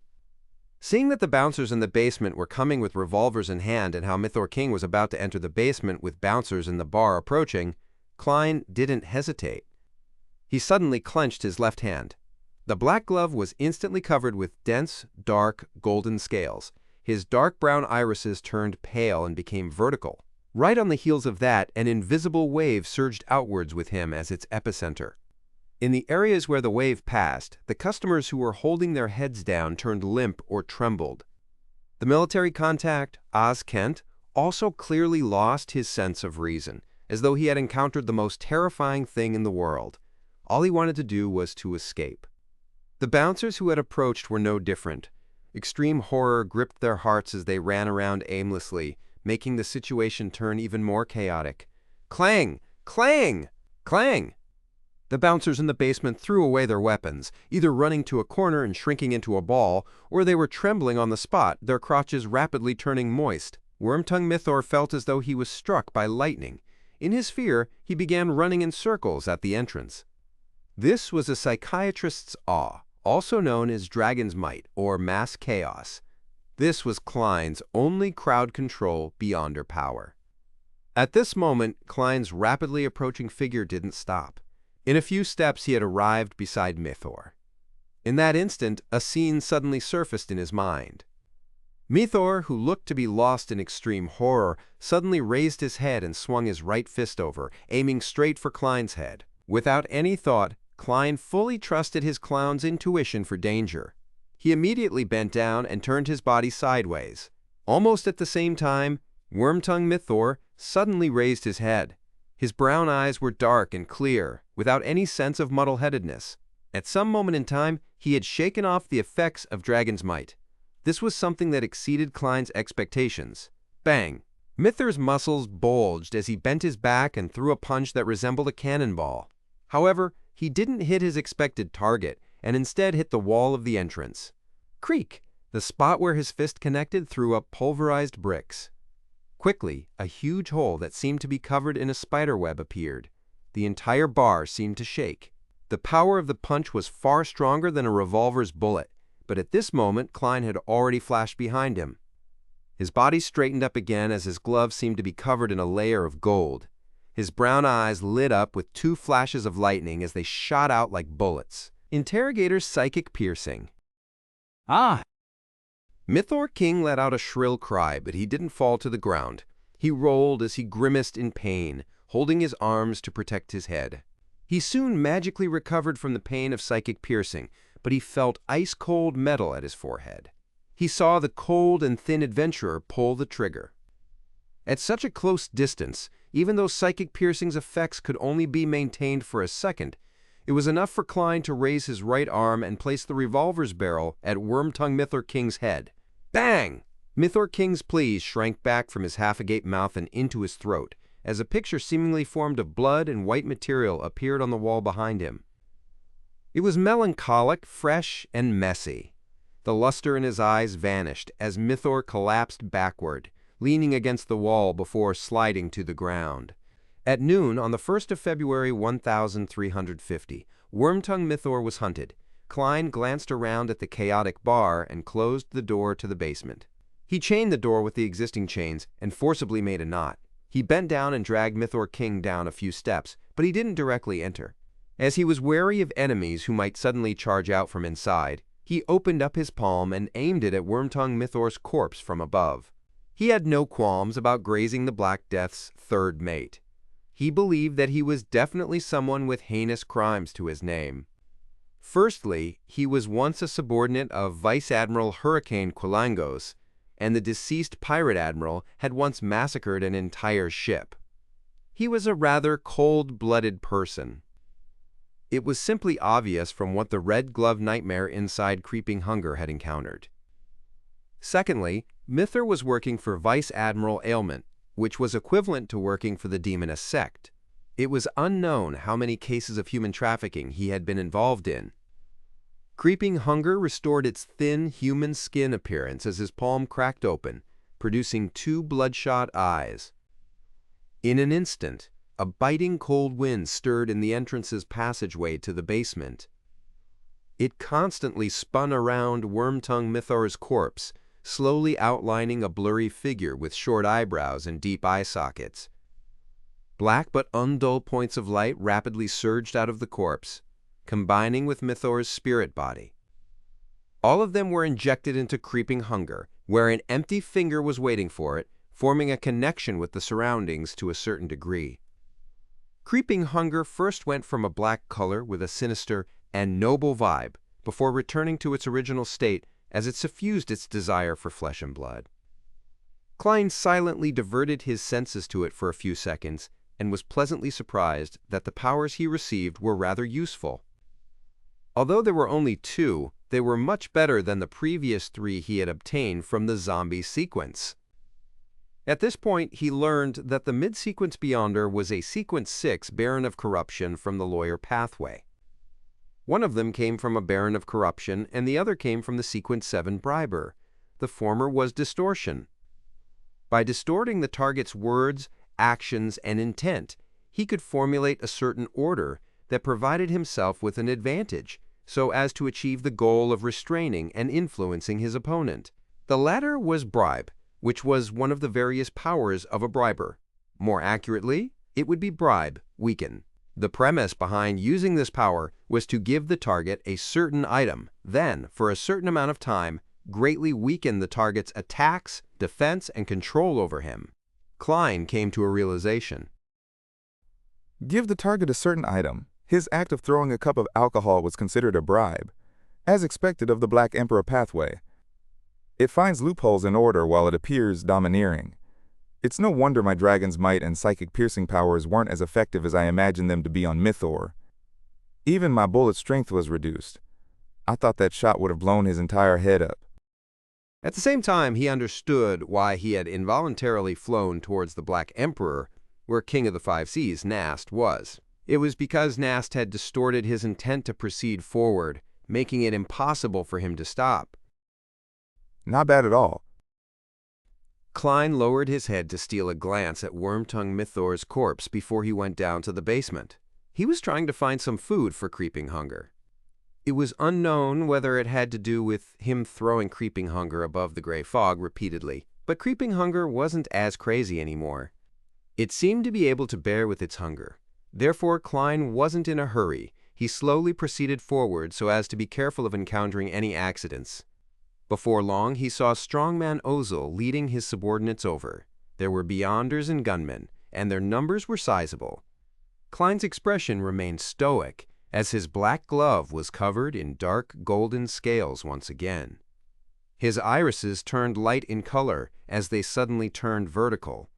Seeing that the bouncers in the basement were coming with revolvers in hand and how Mythor King was about to enter the basement with bouncers in the bar approaching, Klein didn't hesitate. He suddenly clenched his left hand. The black glove was instantly covered with dense, dark, golden scales. His dark brown irises turned pale and became vertical. Right on the heels of that, an invisible wave surged outwards with him as its epicenter. In the areas where the wave passed, the customers who were holding their heads down turned limp or trembled. The military contact, Oz Kent, also clearly lost his sense of reason, as though he had encountered the most terrifying thing in the world. All he wanted to do was to escape. The bouncers who had approached were no different. Extreme horror gripped their hearts as they ran around aimlessly, making the situation turn even more chaotic. Clang! Clang! Clang! The bouncers in the basement threw away their weapons, either running to a corner and shrinking into a ball, or they were trembling on the spot, their crotches rapidly turning moist. Wormtongue Mythor felt as though he was struck by lightning. In his fear, he began running in circles at the entrance. This was a psychiatrist's awe, also known as Dragon's Might or Mass Chaos. This was Klein's only crowd control beyond her power. At this moment, Klein's rapidly approaching figure didn't stop. In a few steps, he had arrived beside Mythor. In that instant, a scene suddenly surfaced in his mind. Mythor, who looked to be lost in extreme horror, suddenly raised his head and swung his right fist over, aiming straight for Klein's head. Without any thought, Klein fully trusted his clown's intuition for danger. He immediately bent down and turned his body sideways. Almost at the same time, Wormtongue Mythor suddenly raised his head. His brown eyes were dark and clear, without any sense of muddle-headedness. At some moment in time, he had shaken off the effects of Dragon's Might. This was something that exceeded Klein's expectations. Bang! Mythor's muscles bulged as he bent his back and threw a punch that resembled a cannonball. However, he didn't hit his expected target, and instead hit the wall of the entrance. Creak! The spot where his fist connected threw up pulverized bricks. Quickly, a huge hole that seemed to be covered in a spiderweb appeared. The entire bar seemed to shake. The power of the punch was far stronger than a revolver's bullet, but at this moment Klein had already flashed behind him. His body straightened up again as his glove seemed to be covered in a layer of gold. His brown eyes lit up with 2 flashes of lightning as they shot out like bullets. Interrogator's psychic piercing. Ah! Mythor King let out a shrill cry, but he didn't fall to the ground. He rolled as he grimaced in pain, holding his arms to protect his head. He soon magically recovered from the pain of psychic piercing, but he felt ice-cold metal at his forehead. He saw the cold and thin adventurer pull the trigger. At such a close distance, even though psychic piercing's effects could only be maintained for a second, it was enough for Klein to raise his right arm and place the revolver's barrel at Wormtongue Mythor King's head. Bang! Mythor King's pleas shrank back from his half-agape mouth and into his throat, as a picture seemingly formed of blood and white material appeared on the wall behind him. It was melancholic, fresh, and messy. The luster in his eyes vanished as Mythor collapsed backward, leaning against the wall before sliding to the ground. At noon on the 1st of February 1350, Wormtongue Mythor was hunted. Klein glanced around at the chaotic bar and closed the door to the basement. He chained the door with the existing chains and forcibly made a knot. He bent down and dragged Mythor King down a few steps, but he didn't directly enter. As he was wary of enemies who might suddenly charge out from inside, he opened up his palm and aimed it at Wormtongue Mythor's corpse from above. He had no qualms about grazing the Black Death's third mate. He believed that he was definitely someone with heinous crimes to his name. Firstly, he was once a subordinate of Vice Admiral Hurricane Quilangos, and the deceased pirate admiral had once massacred an entire ship. He was a rather cold-blooded person. It was simply obvious from what the red-glove nightmare inside Creeping Hunger had encountered. Secondly, Mythor was working for Vice Admiral Ailment, which was equivalent to working for the Demoness sect. It was unknown how many cases of human trafficking he had been involved in. Creeping Hunger restored its thin, human skin appearance as his palm cracked open, producing 2 bloodshot eyes. In an instant, a biting cold wind stirred in the entrance's passageway to the basement. It constantly spun around Wormtongue Mythor's corpse, slowly outlining a blurry figure with short eyebrows and deep eye sockets. Black but undull points of light rapidly surged out of the corpse, combining with Mythor's spirit body. All of them were injected into Creeping Hunger, where an empty finger was waiting for it, forming a connection with the surroundings to a certain degree. Creeping Hunger first went from a black color with a sinister and noble vibe, before returning to its original state as it suffused its desire for flesh and blood. Klein silently diverted his senses to it for a few seconds and was pleasantly surprised that the powers he received were rather useful. Although there were only 2, they were much better than the previous 3 he had obtained from the zombie sequence. At this point, he learned that the mid-sequence Beyonder was a Sequence 6 Baron of Corruption from the Lawyer Pathway. One of them came from a Baron of Corruption, and the other came from the Sequence 7 Briber. The former was distortion. By distorting the target's words, actions, and intent, he could formulate a certain order that provided himself with an advantage, so as to achieve the goal of restraining and influencing his opponent. The latter was bribe, which was one of the various powers of a briber. More accurately, it would be bribe, weaken. The premise behind using this power was to give the target a certain item, then, for a certain amount of time, greatly weaken the target's attacks, defense, and control over him. Klein came to a realization. Give the target a certain item. His act of throwing a cup of alcohol was considered a bribe, as expected of the Black Emperor pathway. It finds loopholes in order while it appears domineering. It's no wonder my dragon's might and psychic piercing powers weren't as effective as I imagined them to be on Mythor. Even my bullet strength was reduced. I thought that shot would have blown his entire head up. At the same time, he understood why he had involuntarily flown towards the Black Emperor, where King of the Five Seas, Nast, was. It was because Nast had distorted his intent to proceed forward, making it impossible for him to stop. Not bad at all. Klein lowered his head to steal a glance at Wormtongue Mythor's corpse before he went down to the basement. He was trying to find some food for Creeping Hunger. It was unknown whether it had to do with him throwing Creeping Hunger above the gray fog repeatedly, but Creeping Hunger wasn't as crazy anymore. It seemed to be able to bear with its hunger. Therefore, Klein wasn't in a hurry. He slowly proceeded forward so as to be careful of encountering any accidents. Before long, he saw Strongman Ozil leading his subordinates over. There were Beyonders and gunmen, and their numbers were sizable. Klein's expression remained stoic, as his black glove was covered in dark golden scales once again. His irises turned light in color as they suddenly turned vertical.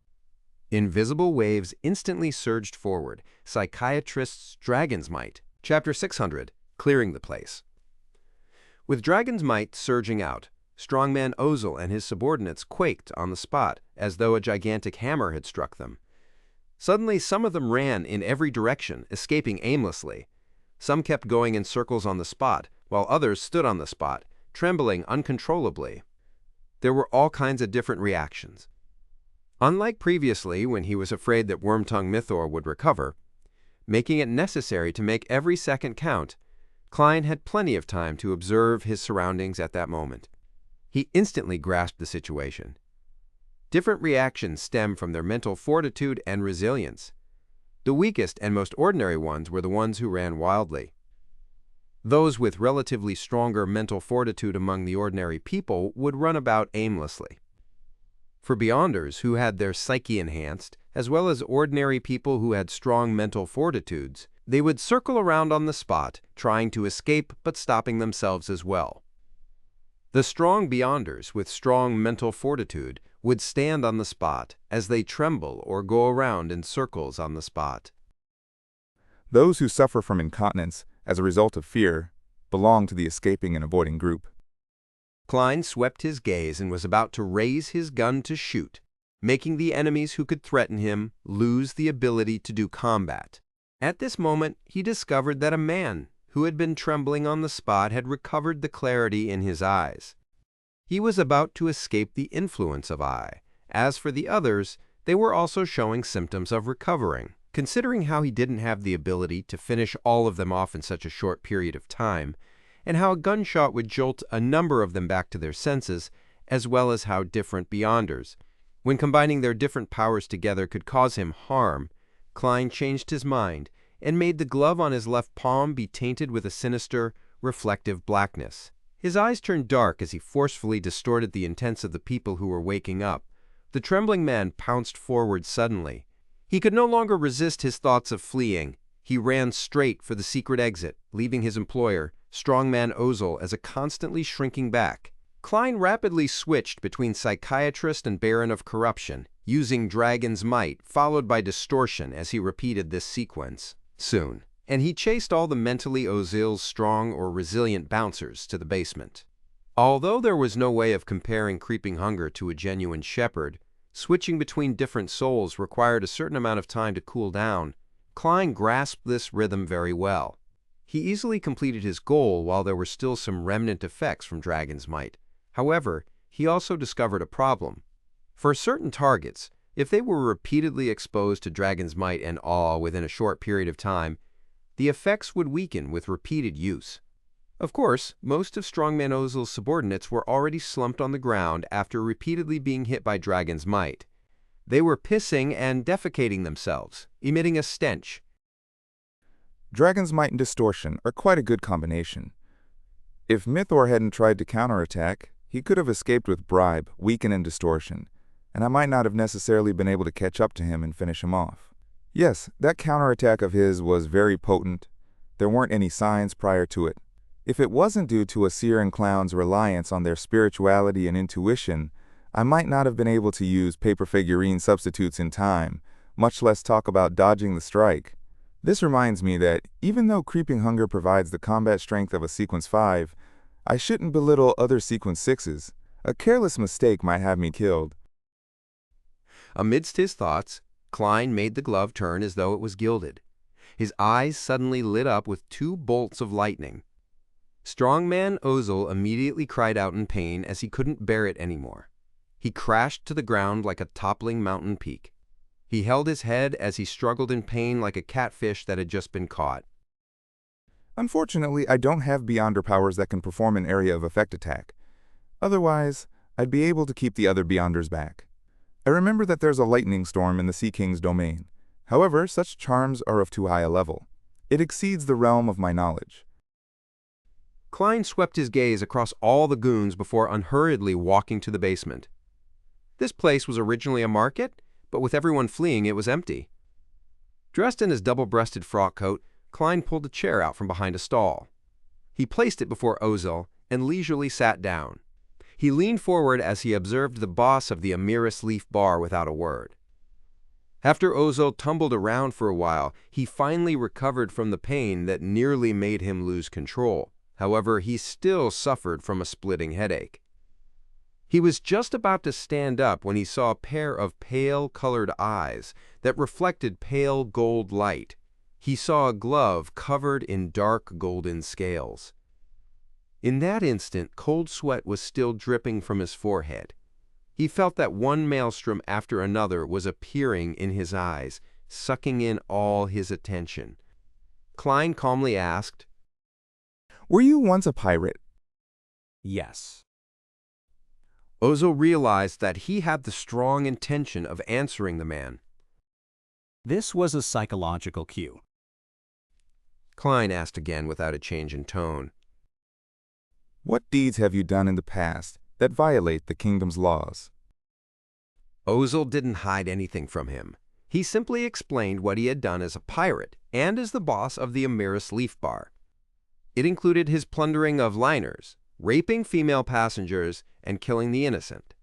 Invisible waves instantly surged forward. Psychiatrist's Dragon's Might. Chapter 600. Clearing the Place. With Dragon's Might surging out, Strongman Ozil and his subordinates quaked on the spot as though a gigantic hammer had struck them. Suddenly, some of them ran in every direction, escaping aimlessly. Some kept going in circles on the spot, while others stood on the spot, trembling uncontrollably. There were all kinds of different reactions. Unlike previously, when he was afraid that Wormtongue Mythor would recover, making it necessary to make every second count, Klein had plenty of time to observe his surroundings at that moment. He instantly grasped the situation. Different reactions stem from their mental fortitude and resilience. The weakest and most ordinary ones were the ones who ran wildly. Those with relatively stronger mental fortitude among the ordinary people would run about aimlessly. For Beyonders who had their psyche enhanced, as well as ordinary people who had strong mental fortitudes, they would circle around on the spot, trying to escape but stopping themselves as well. The strong Beyonders with strong mental fortitude would stand on the spot as they tremble or go around in circles on the spot. Those who suffer from incontinence as a result of fear belong to the escaping and avoiding group. Klein swept his gaze and was about to raise his gun to shoot, making the enemies who could threaten him lose the ability to do combat. At this moment, he discovered that a man who had been trembling on the spot had recovered the clarity in his eyes. He was about to escape the influence of eye. As for the others, they were also showing symptoms of recovering. Considering how he didn't have the ability to finish all of them off in such a short period of time, and how a gunshot would jolt a number of them back to their senses, as well as how different Beyonders, when combining their different powers together, could cause him harm, Klein changed his mind and made the glove on his left palm be tainted with a sinister, reflective blackness. His eyes turned dark as he forcefully distorted the intents of the people who were waking up. The trembling man pounced forward suddenly. He could no longer resist his thoughts of fleeing. He ran straight for the secret exit, leaving his employer, Strongman Ozil, as a constantly shrinking back. Klein rapidly switched between Psychiatrist and Baron of Corruption, using Dragon's Might, followed by Distortion as he repeated this sequence. Soon, and he chased all the mentally Ozil's strong or resilient bouncers to the basement. Although there was no way of comparing Creeping Hunger to a genuine shepherd, switching between different souls required a certain amount of time to cool down. Klein grasped this rhythm very well. He easily completed his goal while there were still some remnant effects from Dragon's Might. However, he also discovered a problem. For certain targets, if they were repeatedly exposed to Dragon's Might and Awe within a short period of time, the effects would weaken with repeated use. Of course, most of Strongman Ozil's subordinates were already slumped on the ground after repeatedly being hit by Dragon's Might. They were pissing and defecating themselves, emitting a stench. Dragon's Might and Distortion are quite a good combination. If Mythor hadn't tried to counterattack, he could have escaped with Bribe, Weaken, and Distortion, and I might not have necessarily been able to catch up to him and finish him off. Yes, that counterattack of his was very potent. There weren't any signs prior to it. If it wasn't due to a seer and clown's reliance on their spirituality and intuition, I might not have been able to use paper figurine substitutes in time, much less talk about dodging the strike. This reminds me that even though Creeping Hunger provides the combat strength of a Sequence 5, I shouldn't belittle other Sequence 6s. A careless mistake might have me killed. Amidst his thoughts, Klein made the glove turn as though it was gilded. His eyes suddenly lit up with 2 bolts of lightning. Strongman Ozil immediately cried out in pain as he couldn't bear it anymore. He crashed to the ground like a toppling mountain peak. He held his head as he struggled in pain like a catfish that had just been caught. Unfortunately, I don't have Beyonder powers that can perform an area of effect attack. Otherwise, I'd be able to keep the other Beyonders back. I remember that there's a lightning storm in the Sea King's domain. However, such charms are of too high a level. It exceeds the realm of my knowledge. Klein swept his gaze across all the goons before unhurriedly walking to the basement. This place was originally a market, but with everyone fleeing, it was empty. Dressed in his double-breasted frock coat, Klein pulled a chair out from behind a stall. He placed it before Ozil and leisurely sat down. He leaned forward as he observed the boss of the Amiris Leaf Bar without a word. After Ozil tumbled around for a while, he finally recovered from the pain that nearly made him lose control. However, he still suffered from a splitting headache. He was just about to stand up when he saw a pair of pale-colored eyes that reflected pale gold light. He saw a glove covered in dark golden scales. In that instant, cold sweat was still dripping from his forehead. He felt that one maelstrom after another was appearing in his eyes, sucking in all his attention. Klein calmly asked, "Were you once a pirate?" Yes. Ozil realized that he had the strong intention of answering the man. This was a psychological cue. Klein asked again without a change in tone. What deeds have you done in the past that violate the kingdom's laws? Ozil didn't hide anything from him. He simply explained what he had done as a pirate and as the boss of the Amiris Leaf Bar. It included his plundering of liners, raping female passengers, and killing the innocent.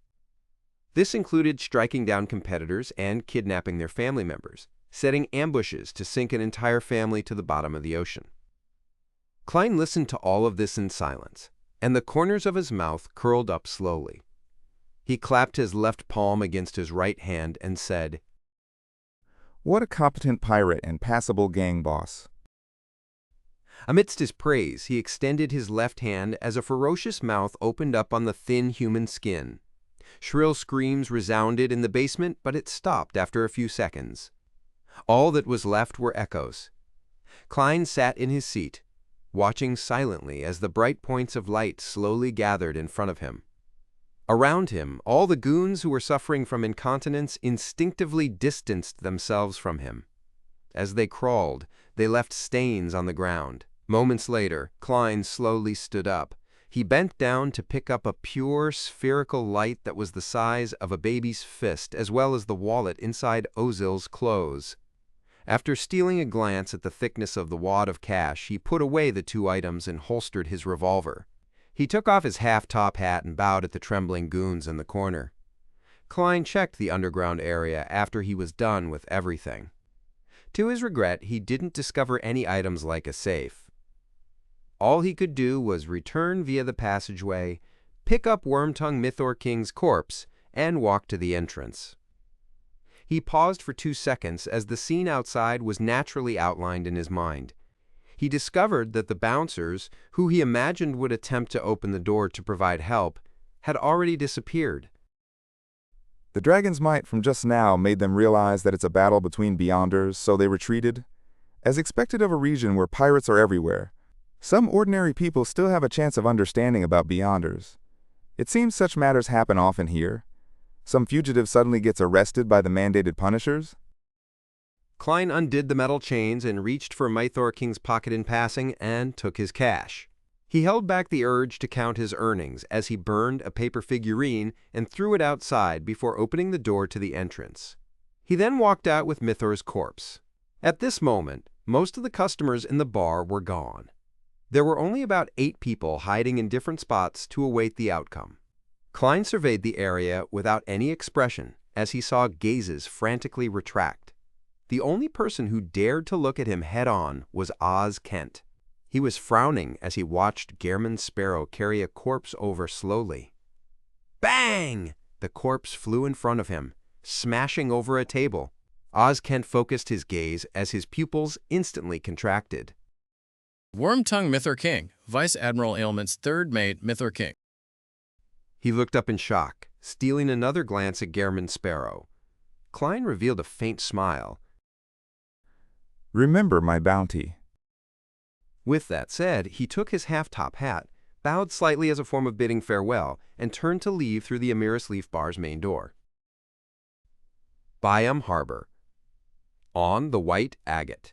This included striking down competitors and kidnapping their family members, setting ambushes to sink an entire family to the bottom of the ocean. Klein listened to all of this in silence, and the corners of his mouth curled up slowly. He clapped his left palm against his right hand and said, "What a competent pirate and passable gang boss." Amidst his praise, he extended his left hand as a ferocious mouth opened up on the thin human skin. Shrill screams resounded in the basement, but it stopped after a few seconds. All that was left were echoes. Klein sat in his seat, watching silently as the bright points of light slowly gathered in front of him. Around him, all the goons who were suffering from incontinence instinctively distanced themselves from him. As they crawled, they left stains on the ground. Moments later, Klein slowly stood up. He bent down to pick up a pure, spherical light that was the size of a baby's fist, as well as the wallet inside Ozil's clothes. After stealing a glance at the thickness of the wad of cash, he put away the two items and holstered his revolver. He took off his half-top hat and bowed at the trembling goons in the corner. Klein checked the underground area after he was done with everything. To his regret, he didn't discover any items like a safe. All he could do was return via the passageway, pick up Wormtongue Mythor King's corpse, and walk to the entrance. He paused for 2 seconds as the scene outside was naturally outlined in his mind. He discovered that the bouncers, who he imagined would attempt to open the door to provide help, had already disappeared. The dragon's might from just now made them realize that it's a battle between Beyonders, so they retreated. As expected of a region where pirates are everywhere, some ordinary people still have a chance of understanding about Beyonders. It seems such matters happen often here. Some fugitive suddenly gets arrested by the mandated punishers. Klein undid the metal chains and reached for Mythor King's pocket in passing and took his cash. He held back the urge to count his earnings as he burned a paper figurine and threw it outside before opening the door to the entrance. He then walked out with Mythor's corpse. At this moment, most of the customers in the bar were gone. There were only about 8 people hiding in different spots to await the outcome. Klein surveyed the area without any expression as he saw gazes frantically retract. The only person who dared to look at him head-on was Oz Kent. He was frowning as he watched Gehrman Sparrow carry a corpse over slowly. Bang! The corpse flew in front of him, smashing over a table. Oz Kent focused his gaze as his pupils instantly contracted. Wormtongue Mythor King, Vice Admiral Ailment's third mate, Mythor King. He looked up in shock, stealing another glance at Gehrman Sparrow. Klein revealed a faint smile. Remember my bounty. With that said, he took his half-top hat, bowed slightly as a form of bidding farewell, and turned to leave through the Amiris Leaf Bar's main door. Byam Harbor. On the white agate.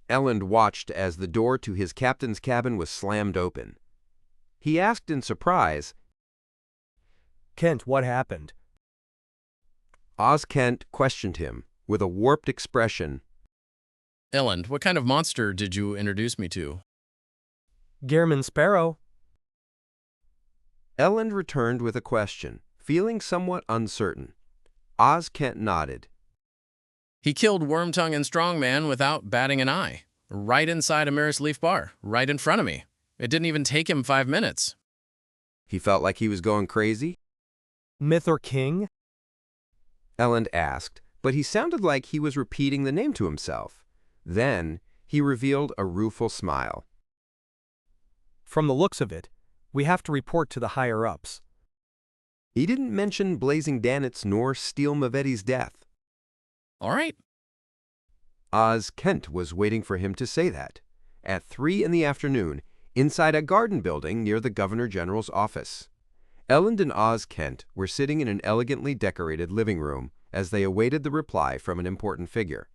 Elend watched as the door to his captain's cabin was slammed open. He asked in surprise, Kent, what happened? Oz Kent questioned him with a warped expression. Elend, what kind of monster did you introduce me to? Gehrman Sparrow. Elend returned with a question, feeling somewhat uncertain. Oz Kent nodded. He killed Wormtongue and Strongman without batting an eye. Right inside a Maris Leaf bar, right in front of me. It didn't even take him 5 minutes. He felt like he was going crazy? Myth or King? Elend asked, but he sounded like he was repeating the name to himself. Then he revealed a rueful smile. From the looks of it, we have to report to the higher-ups. He didn't mention Blazing Danit's nor Steel Movetti's death. All right. Oz Kent was waiting for him to say that, at 3 in the afternoon, inside a garden building near the Governor General's office. Elend and Oz Kent were sitting in an elegantly decorated living room as they awaited the reply from an important figure.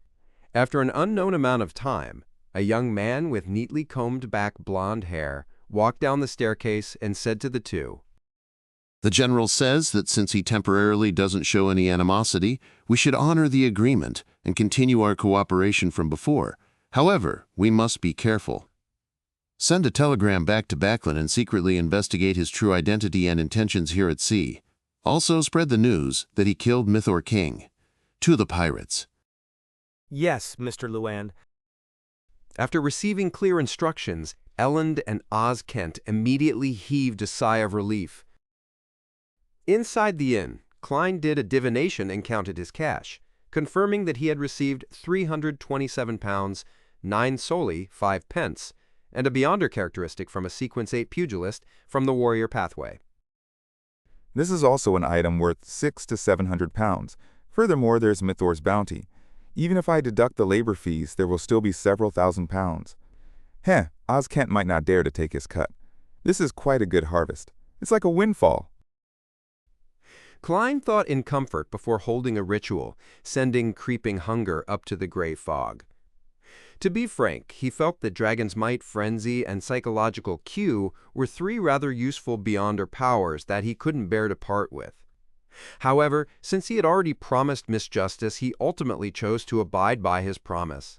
After an unknown amount of time, a young man with neatly combed back blonde hair walked down the staircase and said to the two, The General says that since he temporarily doesn't show any animosity, we should honor the agreement and continue our cooperation from before. However, we must be careful. Send a telegram back to Backlund and secretly investigate his true identity and intentions here at sea. Also spread the news that he killed Mythor King. To the pirates. Yes, Mr. Luand. After receiving clear instructions, Elend and Oz Kent immediately heaved a sigh of relief. Inside the inn, Klein did a divination and counted his cash, confirming that he had received £327, 9 soli, 5 pence, and a Beyonder characteristic from a Sequence 8 pugilist from the Warrior Pathway. This is also an item worth 600 to 700 pounds. Furthermore, there's Mythor's bounty. Even if I deduct the labor fees, there will still be several thousand pounds. Oz Kent might not dare to take his cut. This is quite a good harvest. It's like a windfall. Klein thought in comfort before holding a ritual, sending creeping hunger up to the gray fog. To be frank, he felt that Dragon's Might, Frenzy, and Psychological Q were 3 rather useful Beyonder powers that he couldn't bear to part with. However, since he had already promised Miss Justice, he ultimately chose to abide by his promise.